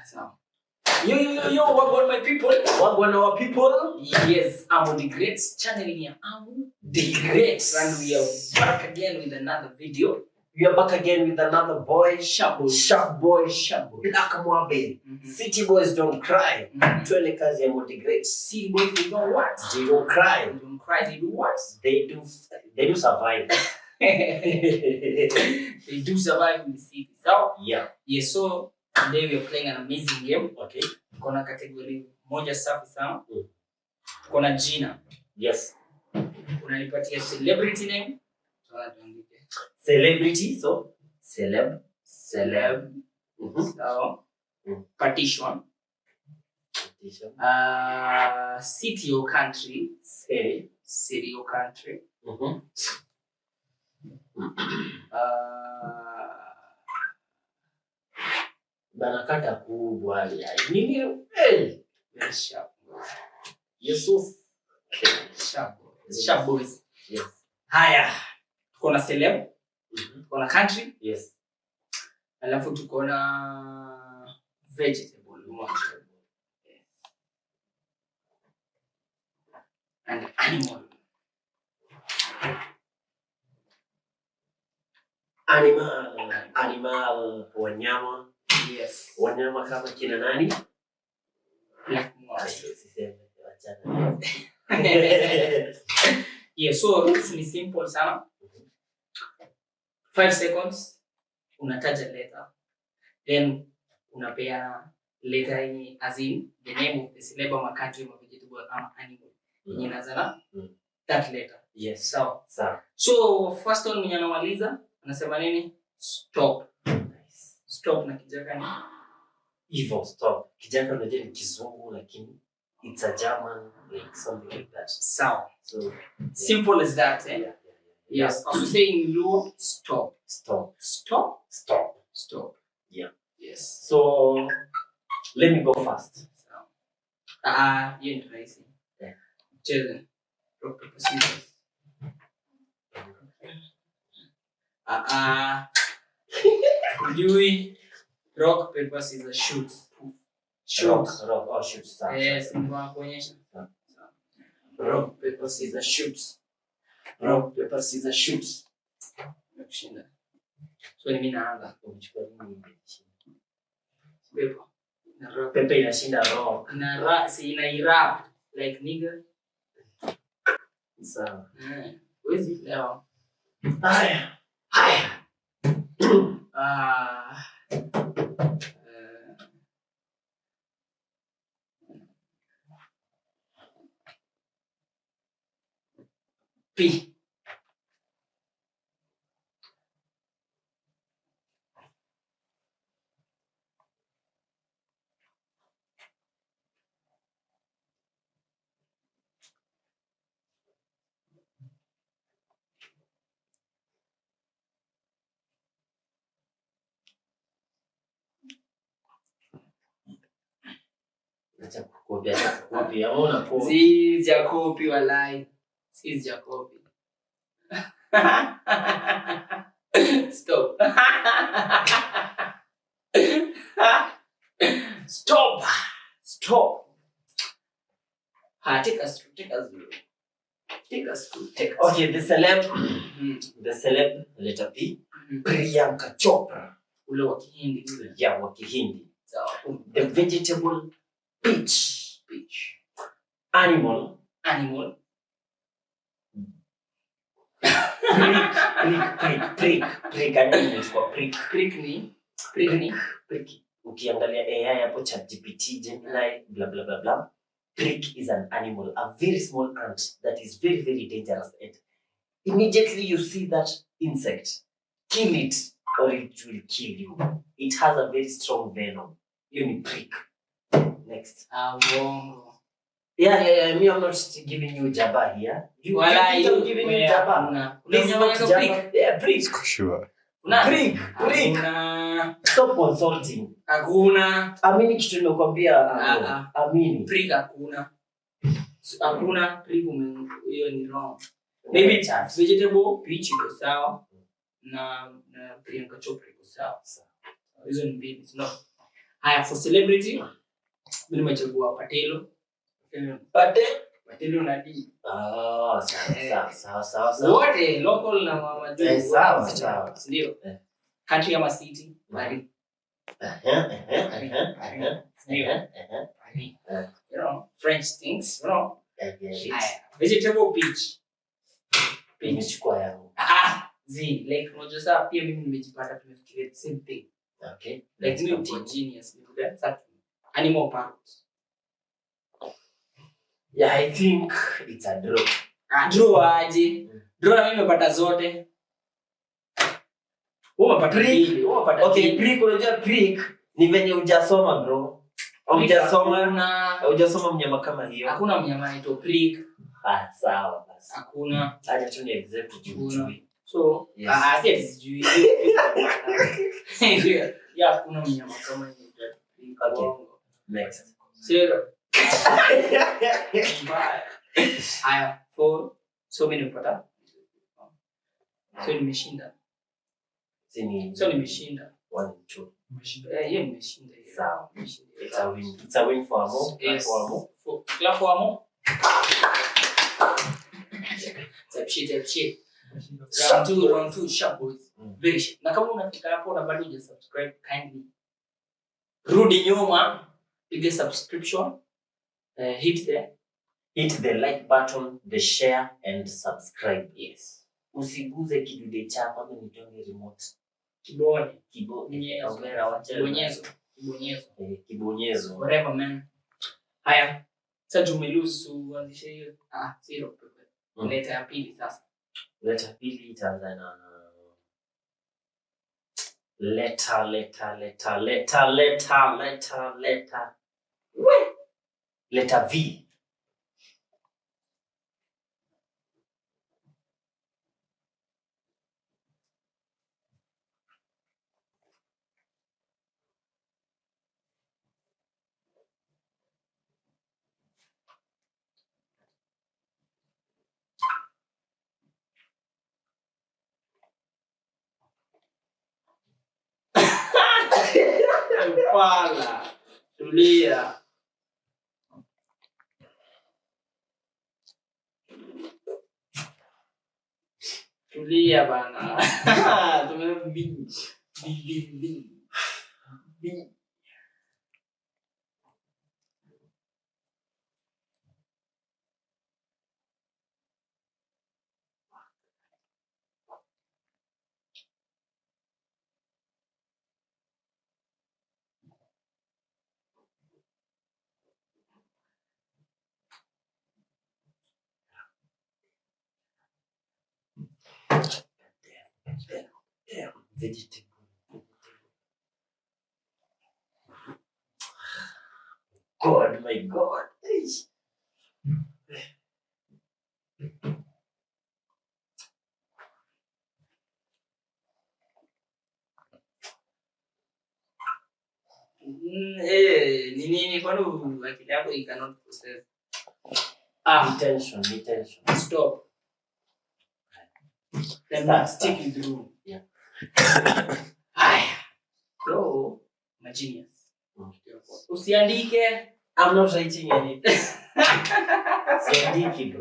Sawa. Yo, what about my people? What about our people? Yes, I'm on the Greats channel here. I'm the Greats, and we are back again with another video. We are back again with another boy, Sharp boy. Black Mwabe. City boys don't cry. Twende kazi ya Monty Greats. City boys, they don't what? They don't cry. They don't cry. They do what? They do survive. They do survive in the city. So yeah. So today we are playing an amazing game. Okay. Kona category moja safi sana. Kona jina. Yes. Unanipatia celebrity name. Celebrity, so celeb. So partition. City or country. City or country. Banakata kubwa ya nini? Hey, sharp. Jesus. Sharp boys. Yes. Haya. Tuko na celeb. Tuko na country. Yes. Alafu tuko na vegetable. And animal. Animal wanyama. Yes. Wanyama kama kina nani? Black yeah, so rules ni simple sana. 5 seconds unataja letter. Then unapea letter yenye as in the name of the celeb or country or vegetable or animal. Yenye nazana that letter. Yes. Sawa. So first one mwenye anamaliza anasema nini? Stop. Nice. Stop na Kijaka ni evil stop. Kijaka unajua ni Kizungu lakini it's a German like something like that. Sawa. So yeah. Simple as that, eh? Yeah. Yes. Also say in Luo, stop. Yeah. Yes. So let me go first. You need racing. Yeah. Children. Rock, paper, scissors. Ujui rock, paper, scissors, shoot. Rock. Oh, shoot. Yes, mbona kuonyesha. Rock, paper, scissors, shoot. Rock, paper, scissors, shoot. Nakushinda. So ni mimi naanza. Umechukua nini? Paper. Pepe inashinda rock. Ina irap like nigga. Sawa. Where's leo? Haya. P. Jacobi walai. Sis Jacobi. Stop. Stop. Take us through. Okay, the celeb letter P. Priyanka Chopra. Ule wa Kihindi ule. Yeah, wa Kihindi. Sawa. The vegetable peach. Animal. Prick. Ukiangalia AI hapo ChatGPT, Gemini, blah blah blah blah. Prick is an animal, a very small ant that is very very dangerous. And immediately you see that insect, kill it or it will kill you. It has a very strong venom. You need prick. Next. Yeah. Me, I'm not giving you Jabba here. I'm giving you Jabba. This is not Jabba. Yeah, prick. Sure. Prick. Stop consulting. Hakuna. Amini kitu nimekwambia. Amini. Prick hakuna. Prick hiyo ni wrong. Maybe vegetable peach iko sawa na Priyanka Chopra iko sawa. Hizo ni mbili. No. Haya, for celebrity mimi nimechagua Patelo. Patelo na D. Sawa. Wote local na mama juu. Sawa. Ndio. Country ama city? Paris. Ndio. You know, French things, you know. Vegetable peach. Nimechukua yangu. Like unajua sasa pia mimi nimejipata tumefikiria the same thing. Okay. Like ni genius ni good. Animal parrot. Yeah, I think it's a draw. Draw aje. Draw na mimi nimepata zote. Umepata mbili. Okay, prick unajua prick ni venye hujasoma bro. Hujasoma mnyama kama hiyo. Hakuna mnyama anaitwa prick. Sawa basi. Hakuna. Acha tu ni exact juu. So, yes. Sijui. Yeah, kuna mnyama kama hiyo. Okay. Next. Zero. Haya, 4. So mimi nimepata. So nimeshinda. So nimeshinda. 1 2. Yeye nimeshinda. Sawa. It's a win for Amo. Yes. Clap for Amo. Tap. Round 2 sharp boys. Very sharp. Na kama unafika hapo na bado hujasubscribe, kindly rudi nyuma, piga subscription, hit the like button, the share and subscribe. Yes. Usiguze kidude chako ama nitonge remote. Kibonyezo. Whatever man. Haya. Sasa tumelusu uanzishe hiyo. Zero. Leta ya pili sasa. Leta pili itaanza na leta. Leta V. Fala. Tulia. Tulia bana. Tumebi. Damn. Vegetable. God, my God. Nini kwani akili yako cannot process. Intention. Stop. Then stick it through. Yeah. Bro, genius. Usiandike. I'm not writing anything.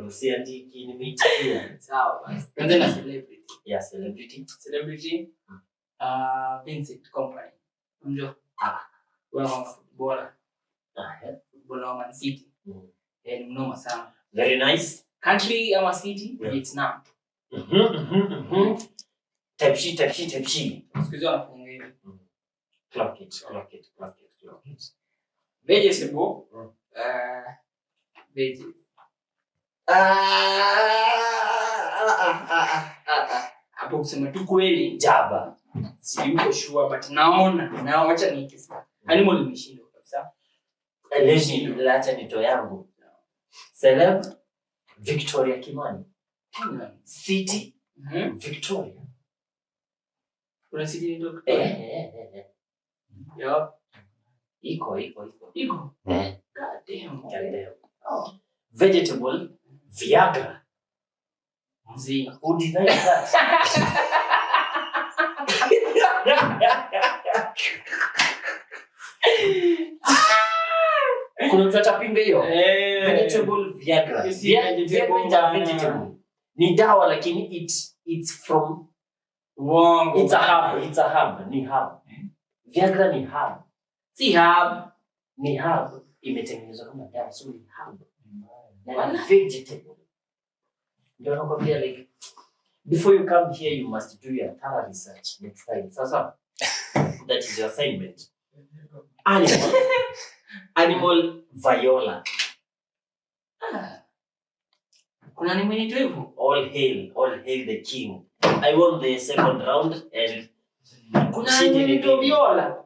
Siandiki nimeitikia. Sawa basi. Tuanze na celebrity. Yeah, celebrity. Vincent Kompany. Unajua? Wewe wa footballer. Footballer wa Man City. Ni mnoma sana. Very nice. Country ama city? Vietnam. Tepsi. Sikizo anafanya hivi. Clock it. Vegetable. Veggie. Hapo kusema tu kweli Jaba. Siyuko sure but naona wacha nikisema. Animal imeshinda kabisa. Lacha nito yangu. Celeb Victoria Kimani. City Victoria. Kuna city ndio? Yup. Iko. God damn. Oh. Vegetable Viagra. Who denied that? Kuna mtu atapinga hiyo? Vegetable Viagra. Viagra vegetable. Ni dawa lakini it's from it's a herb. Ni herb. Viagra ni herb. Si herb. Ni herb. Imetengenezwa kama dawa, so ni herb. Na vegetable. Ndio nakwambia like before you come here you must do your thorough research next time. Sasa that is your assignment. Animal viola. Kuna ni mwini tu hivyo? All hail the king. I won the second round and kuna ni mwini tu viola?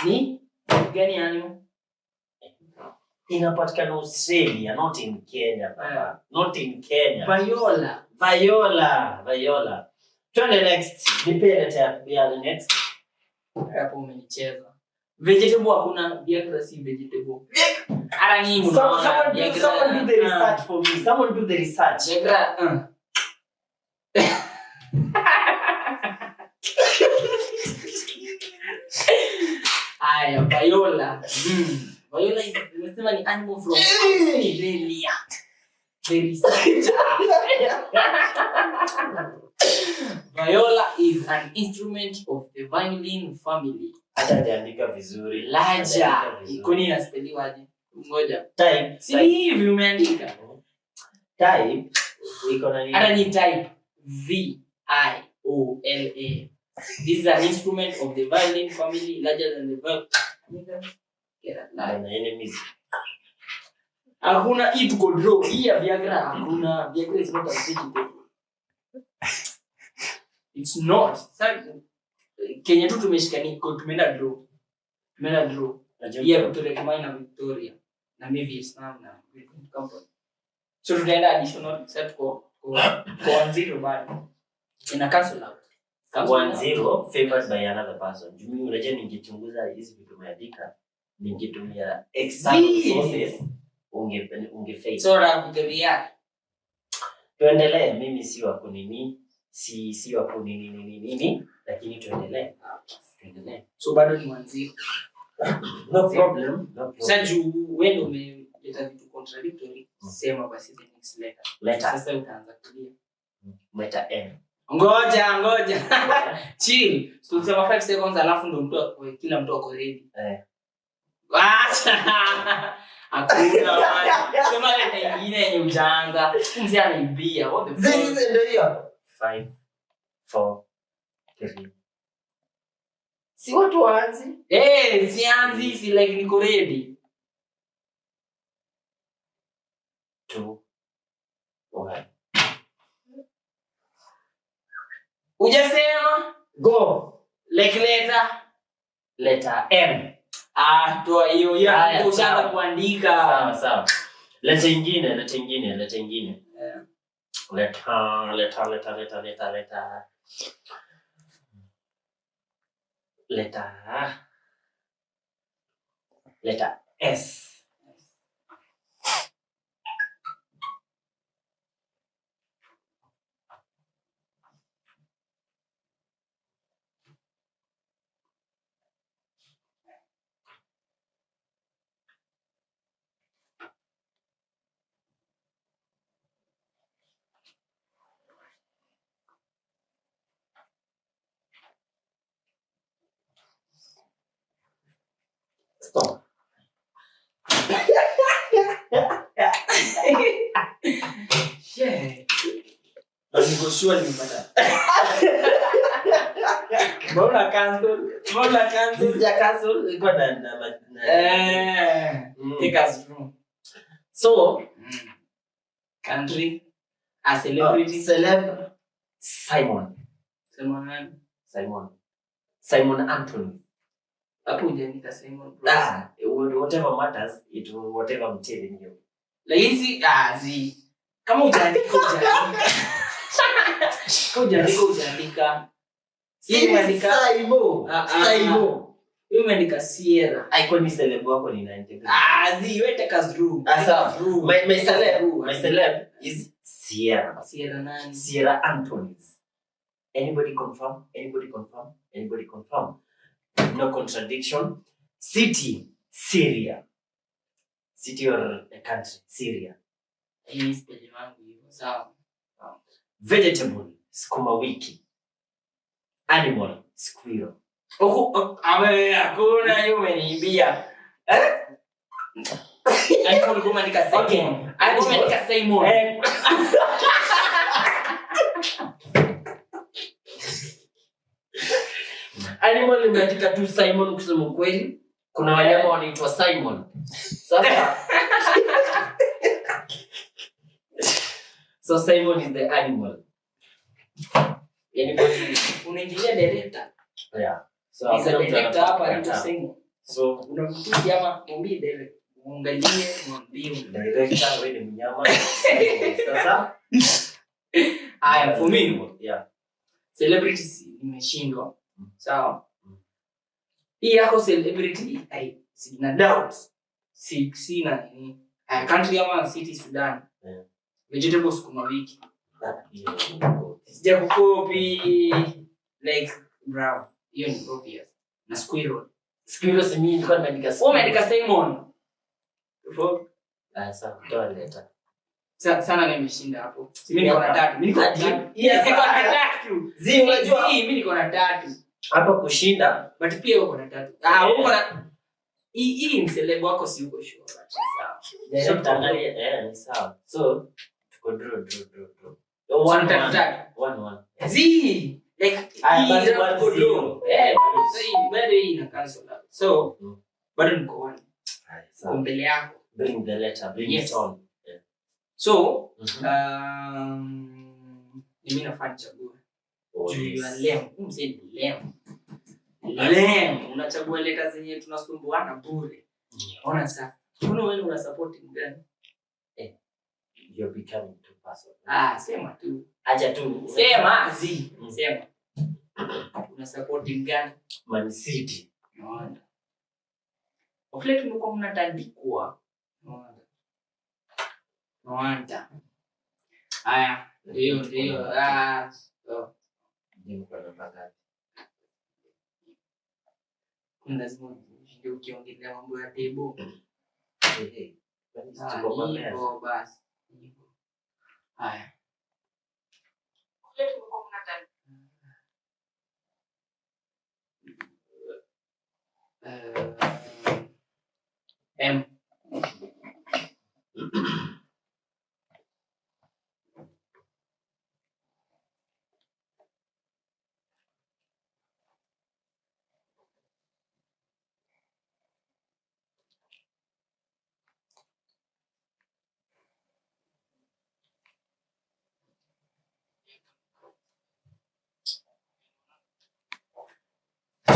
Ni? Gani animal? Inapatikana Australia, not in Kenya. Not in Kenya. Viola. Twende next. Nipelete ya next. Hapo umenicheza. Vegetable hakuna, Viagra si vegetable. Ara nyingi someone do the research for me. Someone do the research. Viagra. Aya, viola. Viola is unasema ni animal from Australia. The researcher. Viola is an instrument of the violin family. Hata andika vizuri. Laja. Ikoni inaspeliwaje? Ngoja. Type. Si hivi umeandika. Type. Iko na nini? Hata ni type VIOLA. This is an instrument of the violin family larger than the violin. Na enemies. Hakuna hii tuko draw. Hii ya Viagra hakuna. Viagra is not a vegetable. It's not. Sasa Kenya tu tumeshikani tumeenda draw. Hii kutorekemai na Victoria na maybe Islam na company. So tutaenda additional set kwa 1-0 bado. Ina cancel out. 1-0 favored by another person. Mimi unajua ningechunguza hizi vitu umeandika. Ningetumia example sources ungefail. So rakutabia. Tuendelee, mimi si wa kunini, si wa kunini, lakini tuendelee. So bado ni 1-0. No problem. Sasa juu wewe ndio umeleta vitu contradictory, sema basi the next letter. Sasa utaanza kulia. Letter N. Ngoja. Chill. So tusema 5 seconds alafu ndio kila mtu ako ready. Acha. Hakuna wani. Sema letter nyingine yenye ujaanza. Mzee anaibia. What the fuck? This is ndio hiyo. 5 4 3. Si watu waanze? Sianzi, si like niko ready. 2 1. Ujasema? Go. Like Letter M. Toa hiyo ya ushaanza kuandika. Sawa. Letter ingine. Letter S. Stop. Shit. Niko sure nimepata. Mbona cancel? Sija cancel iko na take us through. So, country, a celebrity, celeb Simon Anthony. Hapo hujaandika Simon. Whatever matters, it will whatever I'm telling you. Lakini kama hujaandika. Hujaandika. Simon. Wewe umeandika Sierra. Icon ni celeb wako ni 90. Wewe take us through. My celeb is Sierra. Sierra nani? Sierra Anthony. Anybody confirm? No contradiction. City, Syria. City or a country, Syria. Hii spelling wangu hivyo. Sawa. Vegetable, sukuma wiki. Animal, squirrel. Hakuna hiyo umeniibia. Animal kama nikasema. Okay. Animal nikasema. Animal imeandika tu Simon kusema kweli. Kuna wanyama wanaitwa Simon. Sasa so Simon is the animal. Anybody unaingilia director. Yeah. So is a director hapa anatusema. So unamtusi ama mwambie director. Muangalie mwambie director wewe ni mnyama. Sasa for me, yeah. Celebrities nimeshindwa. Sawa. Hii yako celebrity sina doubt. Sina nini. Country ama city Sudan. Yeah. Vegetables sukuma wiki. Sija kukopi like brown. Hiyo ni obvious. Na squirrel. Squirrel si mimi nilikuwa nimeandika. Umeandika Simon. Sasa toa letter. Sana nimeshinda hapo. Mimi niko na 3. Mimi niko na 3. Yeah, Niko na 3. Unajua mimi niko na 3. Hapa kushinda But pia uko na 3. Uko na hii ni celeb wako si uko sure. Sawa. Director angalia ni sawa. So tuko draw. 1-1. Like I bado hii ina cancel. So bado niko 1. Kwa mbele yako. Bring the letter, bring it on. Yeah. So mimi nafanya chaguo. Lem. Unachagua leta zenye tunasumbuana bure. Ona sasa. Mbona wewe una support mgani? You're becoming too personal. Sema tu. Acha tu. Sema Sema. Una support mgani? Man City. Naona. Wakati tumekuwa mnatandikwa. Naona. Haya, ndio. Ndio kwa nafaka. Lazima ndio ukiongelea mambo ya table. Hivyo basi. Haya. Wakati tumekuwa mnatandikwa.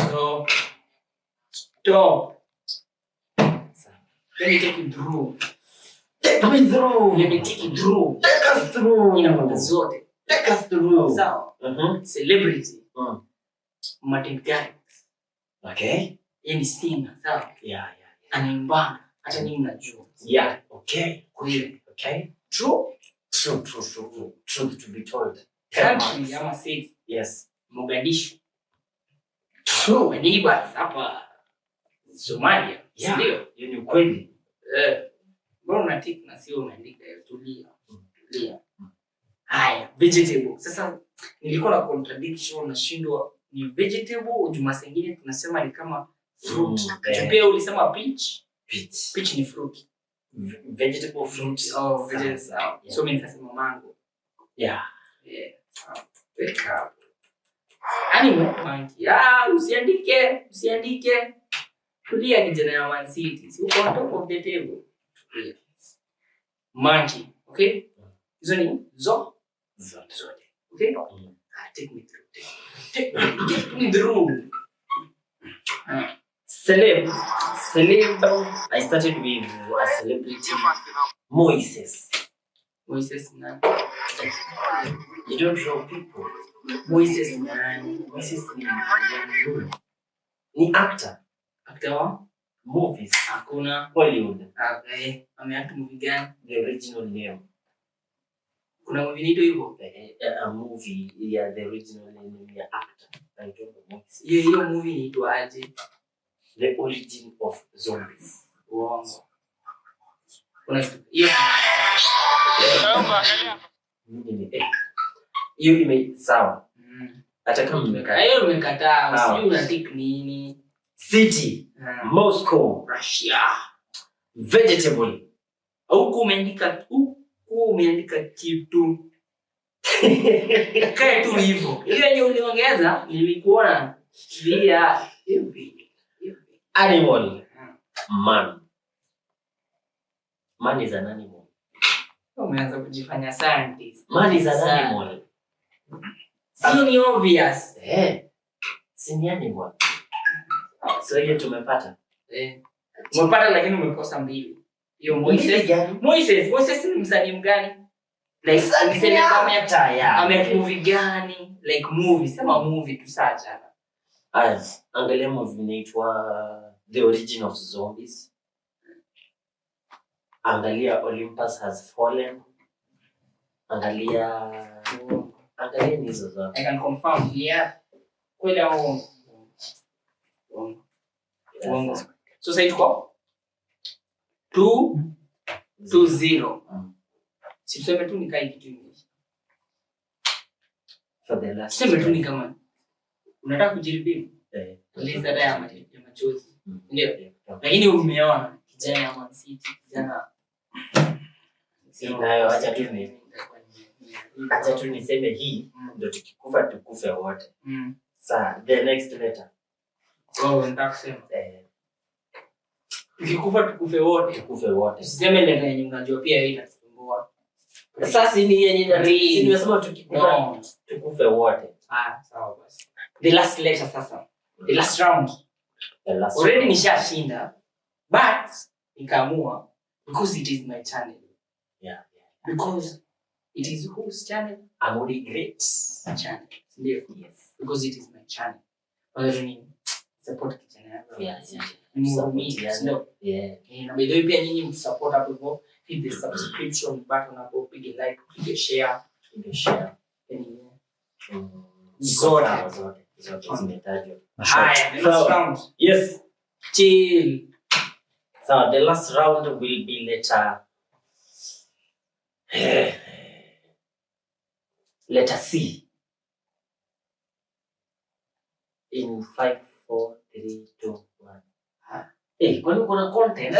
So, stop. Let me take you through. Take me through. Let me take you through. Take us through. Inapata zote. Take us through. Sawa. Celebrity. Martin Garrix. Okay. Yeye ni singer, sawa? Yeah. Anaimba. Hata nyinyi mnajua. Yeah. Okay. Kweli. Okay. True. Truth to be told. Country ama city. Yes. Mogadishu. True. Neighbors hapa Somalia. Yeah. Ndio. Hiyo ni kweli. Mbona unatik na sio unaandika tulia. Haya, vegetable. Sasa nilikuwa na contradiction nashindwa ni vegetable juma sengine tunasema ni kama fruit. Pia ulisema peach. Peach ni fruit. Vegetable fruit. Vegetable. Yeah. So mimi nikasema mango. Yeah. Wake up. Animal monkey. Usiandike. Tulia kijana ya Man City. Si uko on top of the table. Tulia. Monkey. Okay? Hizo ni zote. Okay? Take me through. Take me through. Celeb. I started with a celebrity. Moises nani? You don't know people. Moises nani? Ni actor. Actor wa? Movies. Hakuna. Hollywood. Ameact movie gani? The original name. Kuna movie nito hivyo? A movie, yeah, the original name ya actor. I don't know movies. Hiyo movie inaitwa aje? The Origin of Zombies. Uongo. Kuna hiyo hiyo sawa. Hata kama mmekataa. Hiyo umekataa, usijui unatik nini? City, Moscow, Russia. Vegetable. Huko umeandika kitu. Kae tu hivyo. Hiyo yenye uliongeza nilikuona pia hivi. Animal. Man. Man is an animal. Umeanza kujifanya scientist. Man is an animal. Si ni obvious. Si ni animal. So hiyo tumepata. Umepata lakini umekosa mbili. Hiyo Moises ni msanii mgani? Like movie gani? Like movie, sema movie tu sacha. Angalia movie inaitwa The Origin of Zombies. Angalia Olympus Has Fallen. Angalia hizo zote. I can confirm here. Kweli au so say tuko 2-0. Siseme tu nikai kitu hivi. For the last. Siseme tu ni kama unataka kujiribia. Lisa ya machozi. Ndio. Lakini umeona kijana ya Man City, kijana. Sinayo acha tu niseme hii ndio tukikufa tukufe wote. Sasa the next letter. Nataka kusema. Tukikufa tukufe wote. Usiseme neno yenye unajua pia hii inasumbua. Sasa ni yenye nimesema tukikufa tukufe wote. Sawa basi. The last letter sasa. The last round. Already nishashinda. But nikaamua because it is my channel. Yeah. Because it is whose channel? Amuri Great channel. Ndio. Yes. Because it is my channel. Wala nini? Support kijana yangu. Yeah. Na bidii pia nyinyi msupport hapo hivyo. Hit the subscription button hapo, piga like, piga share. Zote zimetajwa. Haya, the last round. Yes. Chill. So the last round will be letter C. In 5, 4, 3, 2, 1. Kwani kuna content?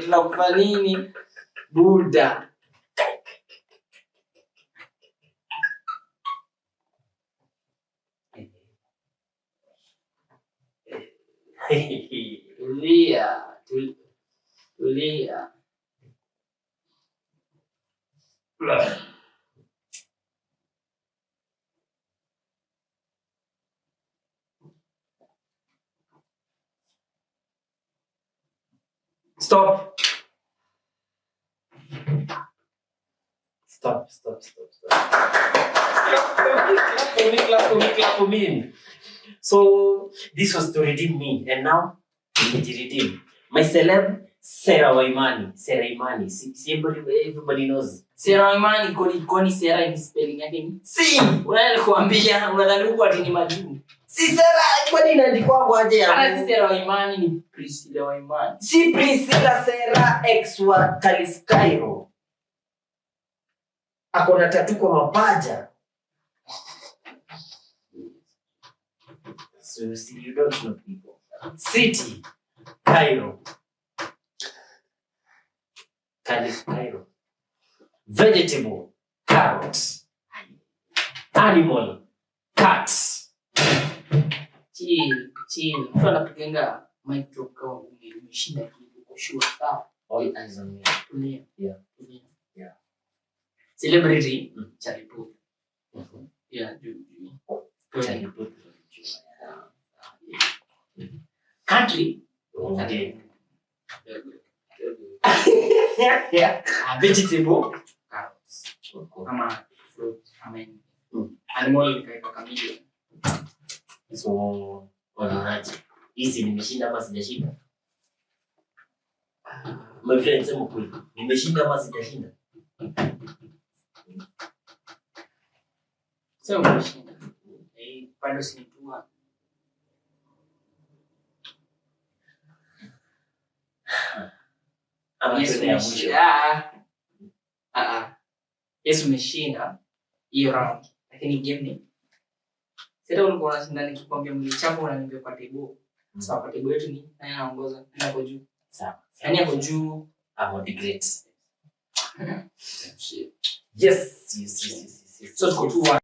Tunakufanya nini? Buda. Tulia. Stop. Stop. Clap for me. So this was to redeem me, and now redeem my celeb Sarah Waimani. Everybody knows Sarah Waimani. Koni Sarah ni spelling yake ni si. Unaniambia unadhani huko ati ni majuu. Si Sarah, kwani inaandikwa aje hapo? Ana si Sarah Waimani, ni Priscilla Waimani. Si Priscilla, Sarah ex wa Kalif Cairo. Akona tattoo kwa mapaja. So you don't know people. City, Cairo. Kalif Cairo. Vegetable, carrots. Animal, cats. Chill. Mtu anapigenga mic drop kama umeshinda kitu kwa sure sawa. All eyes on me. Tulia. Yeah. Celebrity, Charlie Puth. Yeah, Charlie Puth. Country. Okay. Vegetable, carrots. Ama fruit, animal nikaika kamili. So, wanaje? Hizi nimeshinda ama sijashinda? My friend, sema kweli. Nimeshinda ama sijashinda? Sema umeshinda. bado sinitua. Yesu umeshinda hiyo round. Lakini game ni sasa ulikuwa unashinda nikikwambia mlichapa unaniambia kwa table. Sasa kwa table yetu ni nani anaongoza? Nani hapo juu? Sawa. Nani hapo juu? I'm the great. Yes. So tuko 2-1.